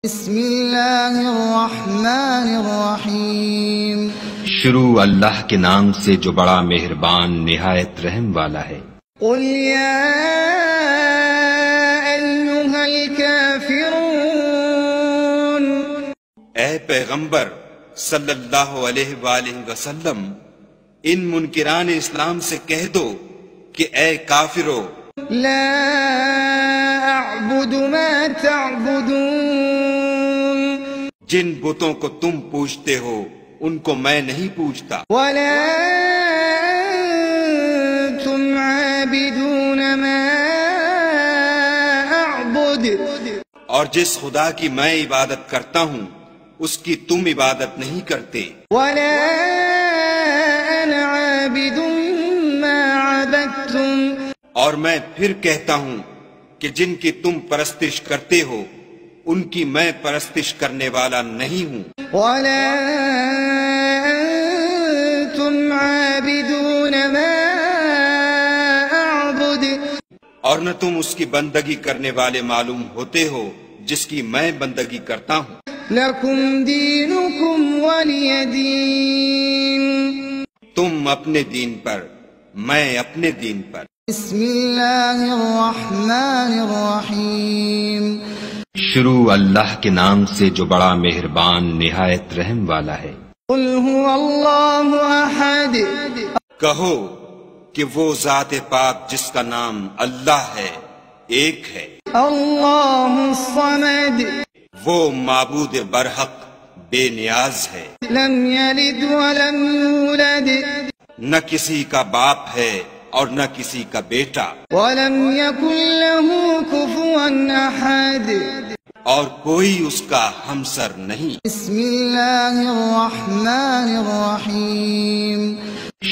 بسم اللہ الرحمن الرحیم۔ شروع اللہ کے نام سے جو بڑا مہربان نہایت رحم والا ہے۔ قل یا ایھا الکافرون، اے پیغمبر صلی اللہ علیہ وآلہ وسلم، ان منکران اسلام سے کہہ دو کہ اے کافرو، لا اعبد ما تعبدون، جن بتوں کو تم پوجتے ہو ان کو میں نہیں پوجتا، ولا انتم عابدون ما اعبد، اور جس خدا کی میں عبادت کرتا ہوں اس کی تم عبادت نہیں کرتے، ولا انا عابد ما عبدتم، اور میں پھر کہتا ہوں کہ جن کی تم پرستش کرتے ہو ان کی میں پرستش کرنے والا نہیں ہوں، ولا انتم عابدون ما اعبد، اور نہ تم اس کی بندگی کرنے والے معلوم ہوتے ہو جس کی میں بندگی کرتا ہوں۔ لکم دینکم ولی دین، تم اپنے دین پر، میں اپنے دین پر۔ بسم اللہ الرحمن الرحیم۔ شروع اللہ کے نام سے جو بڑا مہربان نہایت رحم والا ہے۔ قل هو اللہ احد، کہو کہ وہ ذات پاک جس کا نام اللہ ہے ایک ہے، اللہ الصمد، وہ معبود برحق بے نیاز ہے، لم یلد ولم یولد، نہ کسی کا باپ ہے اور نہ کسی کا بیٹا، ولم یکن له کفوا احد، اور کوئی اس کا ہمسر نہیں۔ بسم اللہ الرحمن الرحیم۔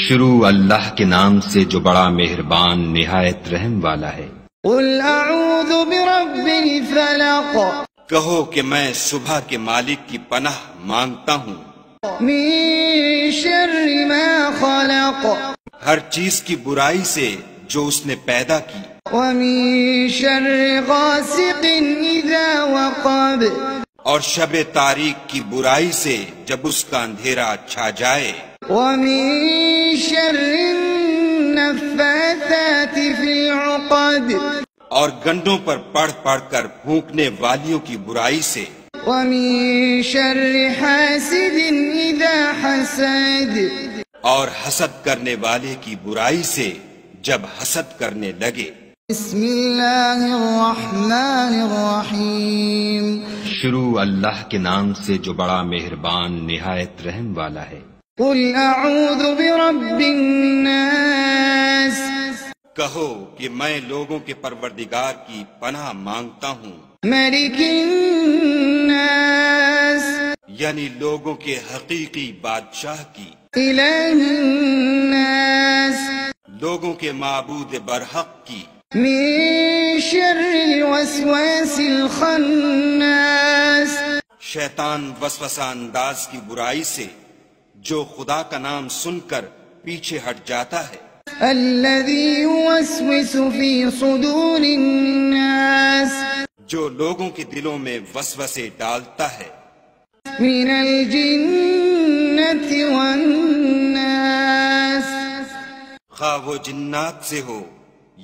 شروع اللہ کے نام سے جو بڑا مہربان نہایت رحم والا ہے۔ قل اعوذ برب الفلق، کہو کہ میں صبح کے مالک کی پناہ مانگتا ہوں، من شر ما خلق، ہر چیز کی برائی سے جو اس نے پیدا کی، ومن شر غاسق اذا وقب، اور شب تاریک کی برائی سے جب اس کا اندھیرا چھا جائے، ومن شر النفاثات فی العقد، اور گنڈوں پر پڑھ پڑھ کر پھونکنے والیوں کی برائی سے، ومن شر حاسد اذا حسد، اور حسد کرنے والے کی برائی سے جب حسد کرنے لگے۔ بسم اللہ الرحمن الرحیم۔ شروع اللہ کے نام سے جو بڑا مہربان نہایت رحم والا ہے۔ قل اعوذ برب الناس، کہو کہ میں لوگوں کے پروردگار کی پناہ مانگتا ہوں، ملک الناس، یعنی لوگوں کے حقیقی بادشاہ کی، الہ الناس، لوگوں کے معبود برحق کی، من شر الوسواس الخناس، شیطان وسوسہ انداز کی برائی سے جو خدا کا نام سن کر پیچھے ہٹ جاتا ہے، الذي يوسوس في صدور الناس، جو لوگوں کے دلوں میں وسوسے ڈالتا ہے، من الجنة والناس، خواہ وہ جنات سے ہو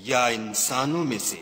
یا انسانوں میں سے۔